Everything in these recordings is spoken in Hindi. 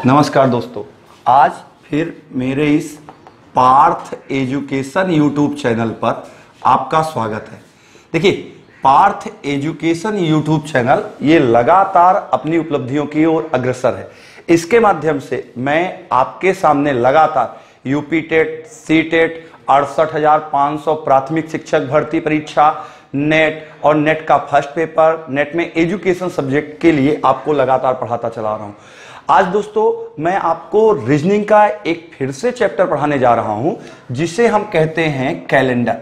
नमस्कार दोस्तों, आज फिर मेरे इस पार्थ एजुकेशन यूट्यूब चैनल पर आपका स्वागत है। देखिए, पार्थ एजुकेशन यूट्यूब चैनल ये लगातार अपनी उपलब्धियों की ओर अग्रसर है। इसके माध्यम से मैं आपके सामने लगातार यूपी टेट, सी टेट, 68,500 प्राथमिक शिक्षक भर्ती परीक्षा, नेट और नेट का फर्स्ट पेपर, नेट में एजुकेशन सब्जेक्ट के लिए आपको लगातार पढ़ाता चला रहा हूं। आज दोस्तों मैं आपको रीजनिंग का एक फिर से चैप्टर पढ़ाने जा रहा हूं, जिसे हम कहते हैं कैलेंडर।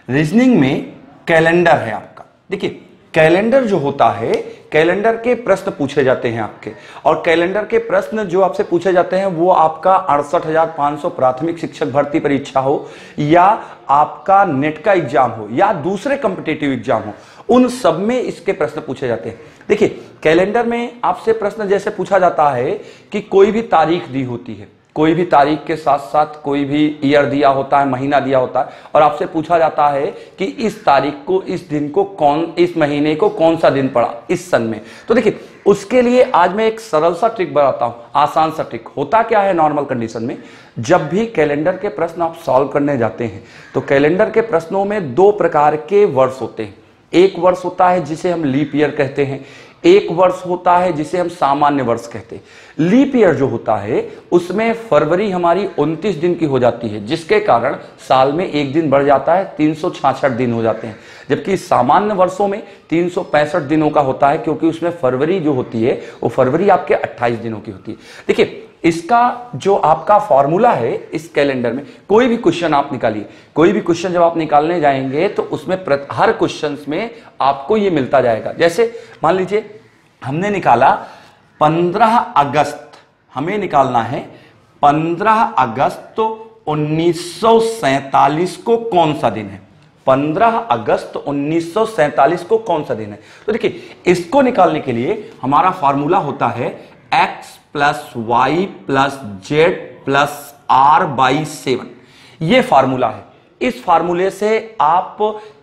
रीजनिंग में कैलेंडर है आपका। देखिए, कैलेंडर जो होता है, कैलेंडर के प्रश्न पूछे जाते हैं आपके, और कैलेंडर के प्रश्न जो आपसे पूछे जाते हैं वो आपका 68,500 प्राथमिक शिक्षक भर्ती परीक्षा हो, या आपका नेट का एग्जाम हो, या दूसरे कॉम्पिटिटिव एग्जाम हो, उन सब में इसके प्रश्न पूछे जाते हैं। देखिए, कैलेंडर में आपसे प्रश्न जैसे पूछा जाता है कि कोई भी तारीख दी होती है, कोई भी तारीख के साथ साथ कोई भी ईयर दिया होता है, महीना दिया होता है, और आपसे पूछा जाता है कि इस तारीख को, इस दिन को इस महीने को कौन सा दिन पड़ा इस सन में। तो देखिए, उसके लिए आज मैं एक सरल सा ट्रिक बताता हूं, आसान सा ट्रिक। होता क्या है नॉर्मल कंडीशन में, जब भी कैलेंडर के प्रश्न आप सॉल्व करने जाते हैं तो कैलेंडर के प्रश्नों में दो प्रकार के वर्ष होते हैं। एक वर्ष होता है जिसे हम लीप ईयर कहते हैं, एक वर्ष होता है जिसे हम सामान्य वर्ष कहते हैं। लीप ईयर जो होता है उसमें फरवरी हमारी 29 दिन की हो जाती है, जिसके कारण साल में एक दिन बढ़ जाता है, 366 दिन हो जाते हैं। जबकि सामान्य वर्षों में 365 दिनों का होता है, क्योंकि उसमें फरवरी जो होती है वो फरवरी आपके 28 दिनों की होती है। देखिए, इसका जो आपका फॉर्मूला है इस कैलेंडर में, कोई भी क्वेश्चन आप निकालिए, कोई भी क्वेश्चन जब आप निकालने जाएंगे तो उसमें हर क्वेश्चन में आपको ये मिलता जाएगा। जैसे मान लीजिए हमने निकाला 15 अगस्त, हमें निकालना है 15 अगस्त 1947 को कौन सा दिन है। 15 अगस्त 1947 को कौन सा दिन है। तो देखिए, इसको निकालने के लिए हमारा फॉर्मूला होता है x plus y plus z plus r by 7। यह फार्मूला है। इस फार्मूले से आप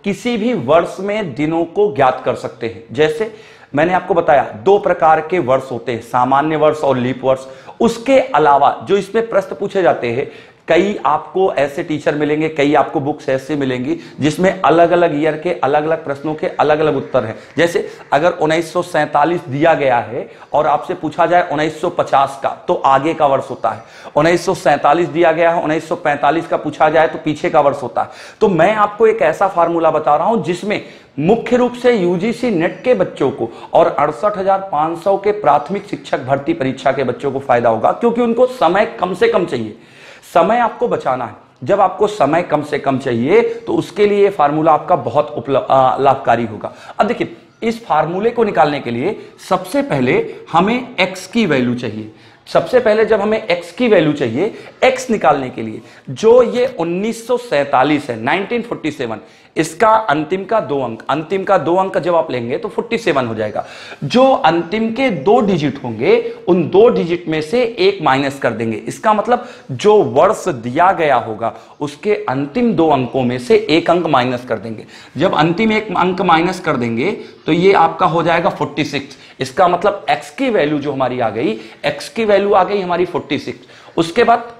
किसी भी वर्ष में दिनों को ज्ञात कर सकते हैं। जैसे मैंने आपको बताया दो प्रकार के वर्ष होते हैं, सामान्य वर्ष और लीप वर्ष। उसके अलावा जो इसमें प्रश्न पूछे जाते हैं, कई आपको ऐसे टीचर मिलेंगे, कई आपको बुक्स ऐसे मिलेंगी जिसमें अलग अलग ईयर के अलग अलग प्रश्नों के अलग अलग उत्तर हैं। जैसे अगर 1947 दिया गया है और आपसे पूछा जाए 1950 का, तो आगे का वर्ष होता है। 1947 दिया गया है, 1945 का पूछा जाए तो पीछे का वर्ष होता है। तो मैं आपको एक ऐसा फार्मूला बता रहा हूं जिसमें मुख्य रूप से यूजीसी नेट के बच्चों को और 68,500 के प्राथमिक शिक्षक भर्ती परीक्षा के बच्चों को फायदा होगा, क्योंकि उनको समय कम से कम चाहिए। समय आपको बचाना है। जब आपको समय कम से कम चाहिए तो उसके लिए फार्मूला आपका बहुत लाभकारी होगा। अब देखिए, इस फार्मूले को निकालने के लिए सबसे पहले हमें x की वैल्यू चाहिए। सबसे पहले जब हमें x की वैल्यू चाहिए, x निकालने के लिए जो ये 1947 है, 1947, इसका अंतिम का दो अंक जब आप लेंगे तो 47 हो जाएगा। जो अंतिम के दो डिजिट होंगे उन दो डिजिट में से एक माइनस कर देंगे। इसका मतलब जो वर्ष दिया गया होगा उसके अंतिम दो अंकों में से एक अंक माइनस कर देंगे। जब अंतिम एक अंक माइनस कर देंगे तो ये आपका हो जाएगा 46। इसका मतलब x की वैल्यू जो हमारी आ गई, x की वैल्यू आ गई हमारी 46। उसके बाद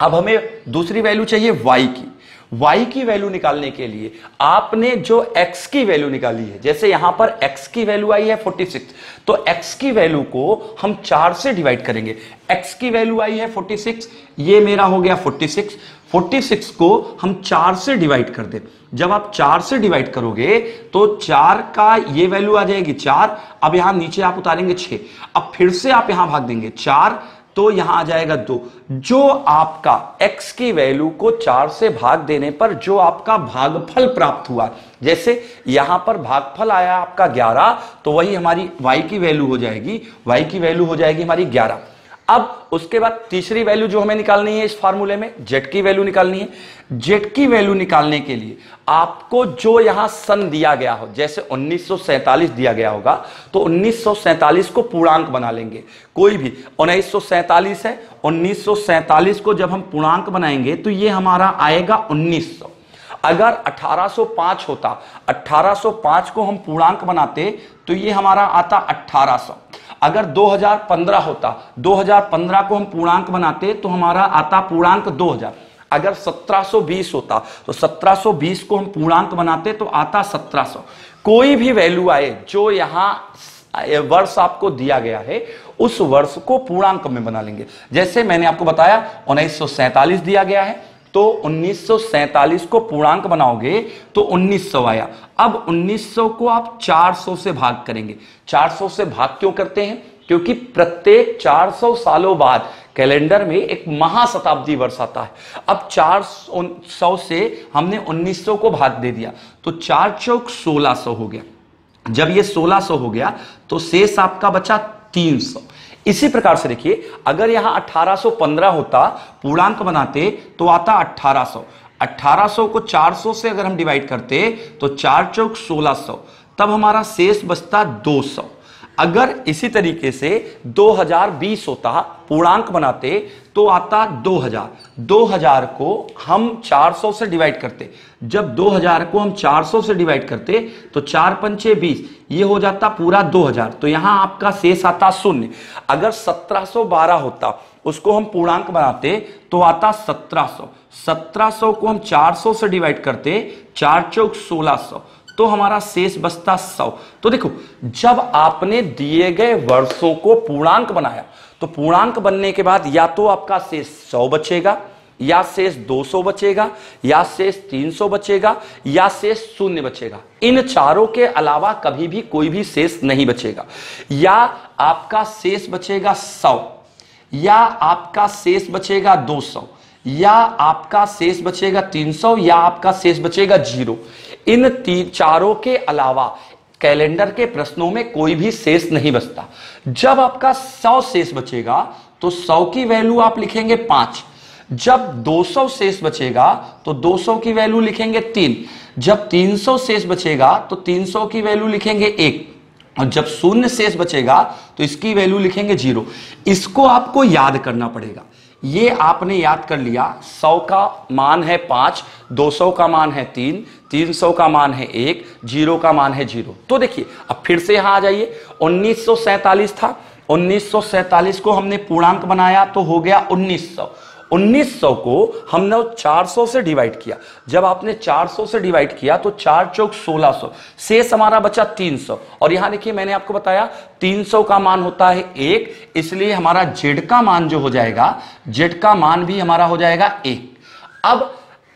अब हमें दूसरी वैल्यू चाहिए y की। y की वैल्यू निकालने के लिए आपने जो x की वैल्यू निकाली है, जैसे यहां पर x की वैल्यू आई है 46, तो x की वैल्यू को हम 4 से डिवाइड करेंगे। x की वैल्यू आई है 46, ये मेरा हो गया 46। 46 को हम 4 से डिवाइड कर दें। जब आप 4 से डिवाइड करोगे तो 4 का ये वैल्यू आ जाएगी 4। अब यहां नीचे आप उतारेंगे 6। अब फिर से आप यहां भाग देंगे 4, तो यहां आ जाएगा 2। जो आपका x की वैल्यू को 4 से भाग देने पर जो आपका भागफल प्राप्त हुआ, जैसे यहां पर भागफल आया आपका 11, तो वही हमारी y की वैल्यू हो जाएगी। y की वैल्यू हो जाएगी हमारी 11। अब उसके बाद तीसरी वैल्यू जो हमें निकालनी है इस फार्मूले में, z की वैल्यू निकालनी है। z की वैल्यू निकालने के लिए आपको जो यहां सन दिया गया हो, जैसे 1947 दिया गया होगा तो 1947 को पूर्णांक बना लेंगे। कोई भी 1947 है, 1947 को जब हम पूर्णांक बनाएंगे तो ये हमारा आएगा 1900। अगर 1805 होता, 1805 को हम पूर्णांक बनाते तो ये हमारा आता 1800। अगर 2015 होता, 2015 को हम पूर्णांक बनाते तो हमारा आता पूर्णांक 2000। अगर 1720 होता तो 1720 को हम पूर्णांक बनाते तो आता 1700। कोई भी वैल्यू आए जो यहां वर्ष आपको दिया गया है उस वर्ष को पूर्णांक में बना लेंगे। जैसे मैंने आपको बताया 1947 दिया गया है तो 1947 को पूर्णांक बनाओगे तो 1900 आया। अब 1900 को आप 400 से भाग करेंगे। 400 से भाग क्यों करते हैं? क्योंकि प्रत्येक 400 सालों बाद कैलेंडर में एक महाशताब्दी वर्ष आता है। अब 400 से हमने 1900 को भाग दे दिया तो 4 चौक 1600 हो गया। जब ये 1600 हो गया तो शेष आपका बचा 300। इसी प्रकार से देखिए, अगर यहां 1815 होता, पूर्णांक बनाते तो आता 1800। 1800 को 400 से अगर हम डिवाइड करते तो 4 चौक 1600, तब हमारा शेष बचता 200। अगर इसी तरीके से 2020 होता, पूर्णांक बनाते तो आता 2000। 2000 को हम 400 से डिवाइड करते। जब 2000 को हम 400 से डिवाइड करते तो 4 पंचे 20, ये हो जाता पूरा 2000। तो यहां आपका शेष आता 0। अगर 1712 होता, उसको हम पूर्णांक बनाते तो आता 1700। 1700 को हम 400 से डिवाइड करते, 4 चौक 1600, तो हमारा शेष बचता 100। तो देखो, जब आपने दिए गए वर्षों को पूर्णांक बनाया तो पूर्णांक बनने के बाद या तो आपका शेष 100 बचेगा, या शेष 200 बचेगा, या शेष 300 बचेगा, या शेष 0 बचेगा। इन चारों के अलावा कभी भी कोई भी शेष नहीं बचेगा। या आपका शेष बचेगा 100, या आपका शेष बचेगा 200, या आपका शेष बचेगा 300, या आपका शेष बचेगा 0। इन चारों के अलावा कैलेंडर के प्रश्नों में कोई भी शेष नहीं बचता। जब आपका 100 शेष बचेगा तो 100 की वैल्यू आप लिखेंगे 5। जब 200 शेष बचेगा तो 200 की वैल्यू लिखेंगे 3। जब 300 शेष बचेगा तो 300 की वैल्यू लिखेंगे 1। और जब 0 शेष बचेगा तो इसकी वैल्यू लिखेंगे 0। इसको आपको याद करना पड़ेगा। ये आपने याद कर लिया। 100 का मान है 5, 200 का मान है 3, 300 का मान है 1, 0 का मान है 0। तो देखिए, अब फिर से यहां आ जाइए। 1947 था, 1947 को हमने पूर्णांक बनाया तो हो गया 1900। 1900 को हमने 400 से डिवाइड किया। जब आपने 400 से डिवाइड किया तो 4 चौक 1600, शेष हमारा बचा 300। और यहां देखिए, मैंने आपको बताया 300 का मान होता है 1, इसलिए हमारा जेड का मान जो हो जाएगा, जेड का मान भी हमारा हो जाएगा 1। अब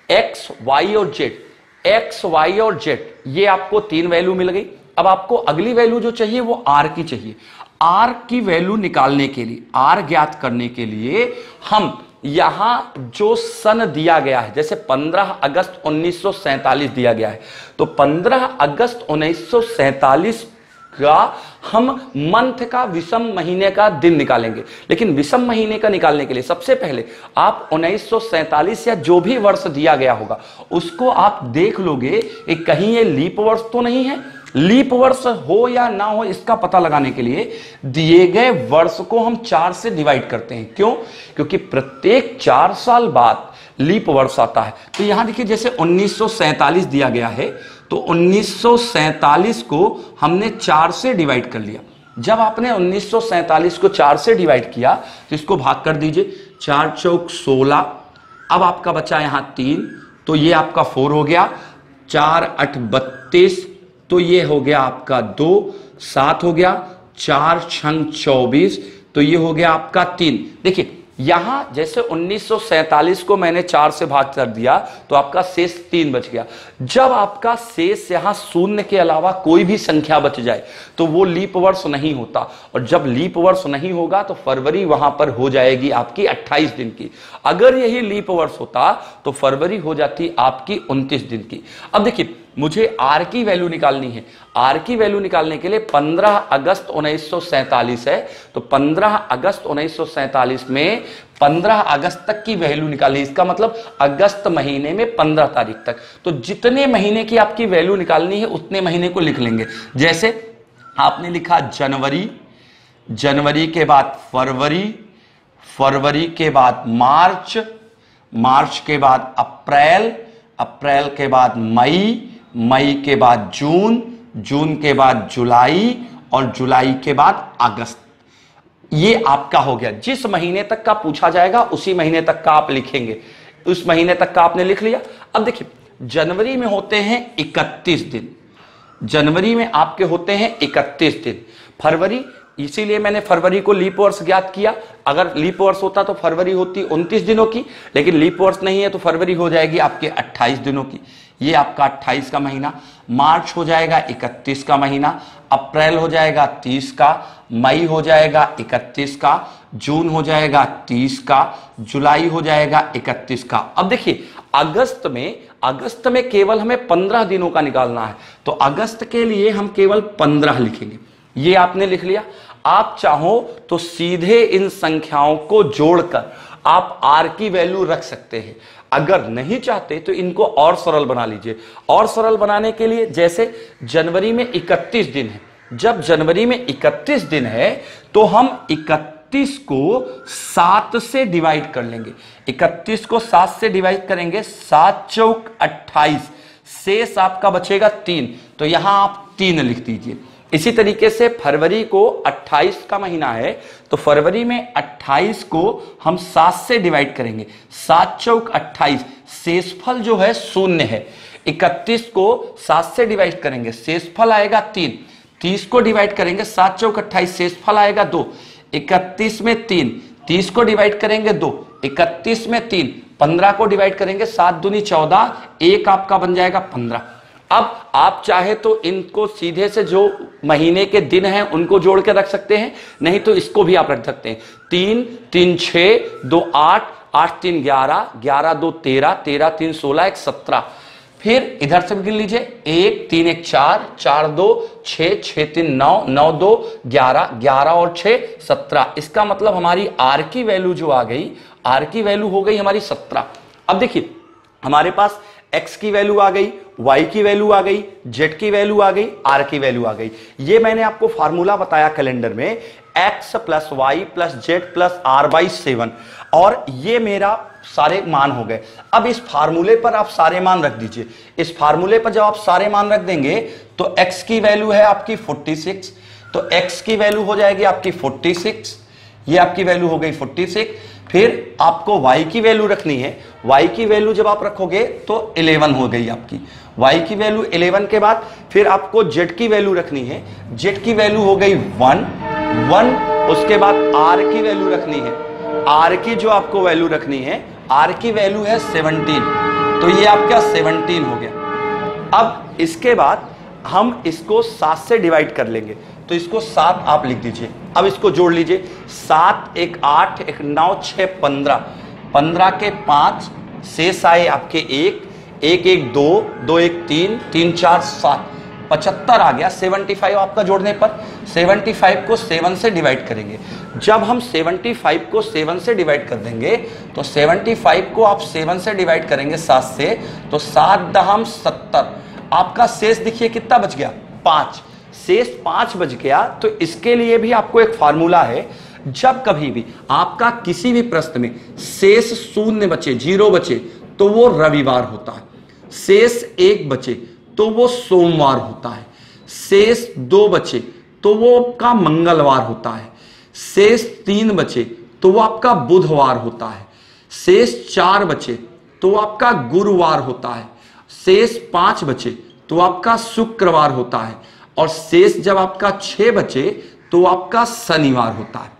एक्स वाई और जेड, एक्स वाई और जेड, ये आपको 3 वैल्यू मिल गई। अब आपको अगली वैल्यू जो चाहिए वो आर की चाहिए। आर की वैल्यू निकालने के लिए, आर ज्ञात करने के लिए हम यहां जो सन दिया गया है, जैसे 15 अगस्त 1947 दिया गया है, तो 15 अगस्त 1947 का हम मंथ का विषम महीने का दिन निकालेंगे। लेकिन विषम महीने का निकालने के लिए सबसे पहले आप 1947 या जो भी वर्ष दिया गया होगा उसको आप देख लोगे कि कहीं ये लीप वर्ष तो नहीं है। लीप वर्ष हो या ना हो इसका पता लगाने के लिए दिए गए वर्ष को हम 4 से डिवाइड करते हैं। क्यों? क्योंकि प्रत्येक 4 साल बाद लीप वर्ष आता है। तो यहां देखिए, जैसे 1947 दिया गया है तो 1947 को हमने 4 से डिवाइड कर लिया। जब आपने 1947 को 4 से डिवाइड किया तो इसको भाग कर दीजिए। 4 चौक 16, अब आपका बचा यहां 3, तो ये आपका 4 हो गया। 4 8 32, तो ये हो गया आपका 2, 7 हो गया। 4 6 24, तो ये हो गया आपका 3। देखिए, यहां जैसे 1947 को मैंने 4 से भाग कर दिया तो आपका शेष 3 बच गया। जब आपका शेष यहां 0 के अलावा कोई भी संख्या बच जाए तो वो लीप वर्ष नहीं होता। और जब लीप वर्ष नहीं होगा तो फरवरी वहां पर हो जाएगी आपकी 28 दिन की। अगर यही लीप वर्ष होता तो फरवरी हो जाती आपकी 29 दिन की। अब देखिए, मुझे आर की वैल्यू निकालनी है। आर की वैल्यू निकालने के लिए 15 अगस्त 1947 है, तो 15 अगस्त 1947 में 15 अगस्त तक की वैल्यू निकालनी। इसका मतलब अगस्त महीने में 15 तारीख तक। तो जितने महीने की आपकी वैल्यू निकालनी है उतने महीने को लिख लेंगे। जैसे आपने लिखा जनवरी, जनवरी के बाद फरवरी, फरवरी के बाद मार्च, मार्च के बाद अप्रैल, अप्रैल के बाद मई, मई के बाद जून, जून के बाद जुलाई, और जुलाई के बाद अगस्त। ये आपका हो गया। जिस महीने तक का पूछा जाएगा उसी महीने तक का आप लिखेंगे। उस महीने तक का आपने लिख लिया। अब देखिए, जनवरी में होते हैं 31 दिन, जनवरी में आपके होते हैं 31 दिन। फरवरी, इसीलिए मैंने फरवरी को लीप वर्ष ज्ञात किया। अगर लीप वर्ष होता तो फरवरी होती 29 दिनों की, लेकिन लीप वर्ष नहीं है तो फरवरी हो जाएगी आपके 28 दिनों की। ये आपका 28 का महीना। मार्च हो जाएगा 31 का महीना, अप्रैल हो जाएगा 30 का, मई हो जाएगा 31 का, जून हो जाएगा 30 का, जुलाई हो जाएगा 31 का। अब देखिए, अगस्त में केवल हमें 15 दिनों का निकालना है, तो अगस्त के लिए हम केवल 15 लिखेंगे। ये आपने लिख लिया। आप चाहो तो सीधे इन संख्याओं को जोड़कर आप आर की वैल्यू रख सकते हैं। अगर नहीं चाहते तो इनको और सरल बना लीजिए। और सरल बनाने के लिए, जैसे जनवरी में 31 दिन है, जब जनवरी में 31 दिन है तो हम 31 को 7 से डिवाइड कर लेंगे। 31 को 7 से डिवाइड करेंगे, 7 चौक 28, शेष आपका बचेगा 3, तो यहां आप 3 लिख दीजिए। इसी तरीके से फरवरी को 28 का महीना है, तो फरवरी में 28 को हम 7 से डिवाइड करेंगे, 7 चौक 28, शेषफल जो है 0 है। 31 को 7 से डिवाइड करेंगे, शेषफल आएगा 3, 30 को डिवाइड करेंगे, 7 चौक 28, शेषफल आएगा 2, 31 में 3, 30 को डिवाइड करेंगे 2, 31 में 3, 15 को डिवाइड करेंगे, 7 दूनी 14, 1 आपका बन जाएगा 15। अब आप चाहे तो इनको सीधे से जो महीने के दिन हैं उनको जोड़ के रख सकते हैं, नहीं तो इसको भी आप रख सकते हैं। 3 3 6 2 8, 8 3 11, 11 2 13, 13 3 16, 1 17। फिर इधर से गिन लीजिए, 1 3 1 4, 4 2 6, 6 3 9, 9 2 11, 11 और 6 17। इसका मतलब हमारी आर की वैल्यू जो आ गई, आर की वैल्यू हो गई हमारी 17। अब देखिए, हमारे पास x की वैल्यू आ गई, y की वैल्यू आ गई, z की वैल्यू आ गई, r की वैल्यू आ गई। ये मैंने आपको फार्मूला बताया कैलेंडर में, x plus y plus z plus r by 7, और ये मेरा सारे मान हो गए। अब इस फार्मूले पर आप सारे मान रख दीजिए। इस फार्मूले पर जब आप सारे मान रख देंगे तो x की वैल्यू है आपकी 46, तो x की वैल्यू हो जाएगी आपकी 46, ये आपकी वैल्यू हो गई 46। फिर आपको y की वैल्यू रखनी है, y की वैल्यू जब आप रखोगे तो 11 हो गई आपकी, y की वैल्यू 11 के बाद फिर आपको z की वैल्यू रखनी है, z की वैल्यू हो गई 1। उसके बाद r की वैल्यू रखनी है, r की जो आपको वैल्यू रखनी है, r की वैल्यू है 17, तो ये आपका 17 हो गया। अब इसके बाद हम इसको 7 से डिवाइड कर लेंगे, तो इसको 7 आप लिख दीजिए। अब इसको जोड़ लीजिए, 7 1 8 1 9 6 15, 15 के 5, शेष आए आपके 1 1 1 2 2 1 3 3 4 7, 75 आ गया। 75 आपका जोड़ने पर 75 को 7 से डिवाइड करेंगे। जब हम 75 को 7 से डिवाइड कर देंगे तो 75 को आप 7 से डिवाइड करेंगे 7 से, तो 7 दहम 70, आपका शेष देखिए कितना बच गया, 5, शेष 5 बच गया। तो इसके लिए भी आपको एक फार्मूला है, जब कभी भी आपका किसी भी प्रश्न में शेष 0 बचे, 0 बचे, तो वो रविवार होता है, शेष 1 बचे तो वो सोमवार होता है, शेष 2 बचे तो वो आपका मंगलवार होता है, शेष 3 बचे तो वो आपका बुधवार होता है, शेष 4 बचे तो आपका गुरुवार होता है, शेष 5 बचे तो आपका शुक्रवार होता है, और शेष जब आपका 6 बचे तो आपका शनिवार होता है।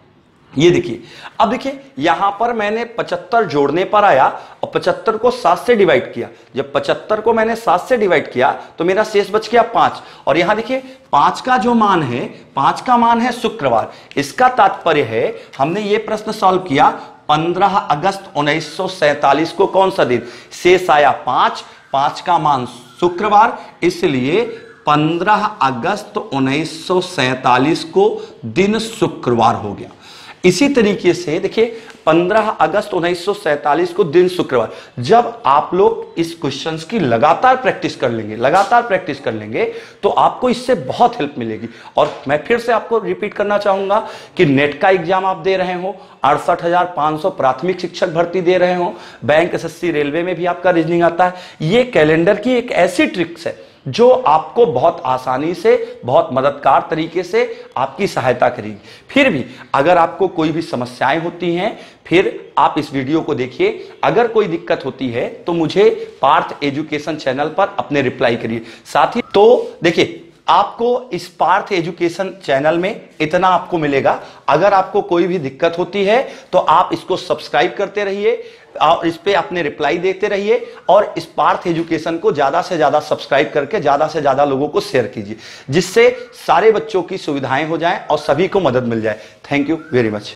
ये देखिए, अब देखिए यहां पर मैंने 75 जोड़ने पर आया और 75 को 7 से डिवाइड किया। जब 75 को मैंने 7 से डिवाइड किया तो मेरा शेष बच गया 5, और यहां देखिए 5 का जो मान है, 5 का मान है शुक्रवार। इसका तात्पर्य है, हमने ये प्रश्न सॉल्व किया 15 अगस्त 1947 को कौन सा दिन, शेष आया 5, 5 का मान शुक्रवार, इसलिए 15 अगस्त 1947 को दिन शुक्रवार हो गया। इसी तरीके से देखिए 15 अगस्त 1947 को दिन शुक्रवार। जब आप लोग इस क्वेश्चंस की लगातार प्रैक्टिस कर लेंगे तो आपको इससे बहुत हेल्प मिलेगी। और मैं फिर से आपको रिपीट करना चाहूंगा कि नेट का एग्जाम आप दे रहे हो, 68,500 प्राथमिक शिक्षक भर्ती दे रहे हो, बैंक एसएससी रेलवे में भी आपका रीजनिंग आता है, ये कैलेंडर की एक ऐसी ट्रिक्स है जो आपको बहुत आसानी से, बहुत मददगार तरीके से आपकी सहायता करेगी। फिर भी अगर आपको कोई भी समस्याएं होती हैं, फिर आप इस वीडियो को देखिए। अगर कोई दिक्कत होती है तो मुझे पार्थ एजुकेशन चैनल पर अपने रिप्लाई करिए। साथ ही तो देखिए, आपको इस पार्थ एजुकेशन चैनल में इतना आपको मिलेगा। अगर आपको कोई भी दिक्कत होती है तो आप इसको सब्सक्राइब करते रहिए और इस पे अपने रिप्लाई देते रहिए, और इस पार्थ एजुकेशन को ज्यादा से ज्यादा सब्सक्राइब करके ज्यादा से ज्यादा लोगों को शेयर कीजिए, जिससे सारे बच्चों की सुविधाएं हो जाएं और सभी को मदद मिल जाए। Thank you very much.